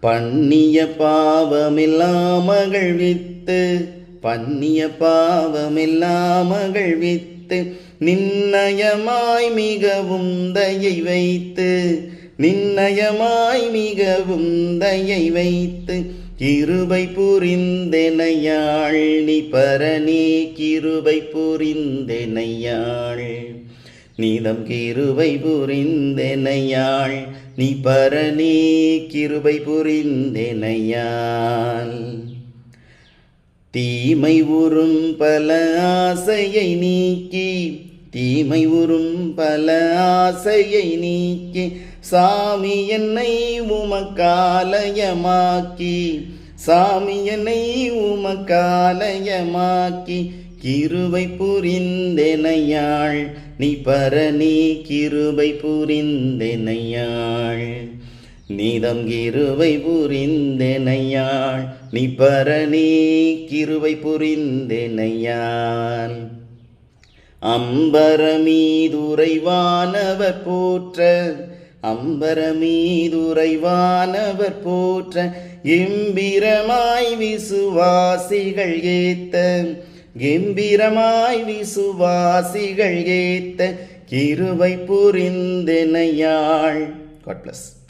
பண்ணிய பாவமெல்லாம் மகிழ்வித்து நின்னயமாய் மிகவும் தயை வைத்து கிருபை புரிந்தெனையாள் நீ பரனே கிருபை புரிந்தெனையாள் நீதம் கிருபை புரிந்தெனையாள் நீ பரனே கிருபை புரிந்தெனையாள் தீமை உறும் பல ஆசையை நீக்கி சாமி என்னை உமக்காலயமாக்கி கிருபை புரிந்தெனையாள் நீ பரனே கிருபை புரிந்தெனையாள் நீதம் கிருபை புரிந்தெனையாள் நீ பரனே கிருபை புரிந்தெனையாள் அம்பரமீதுரைவானவர் போற்ற கெம்பீரமாய் விசுவாசிகள் ஏத்த கிருபை புரிந்தெனையாள். God bless.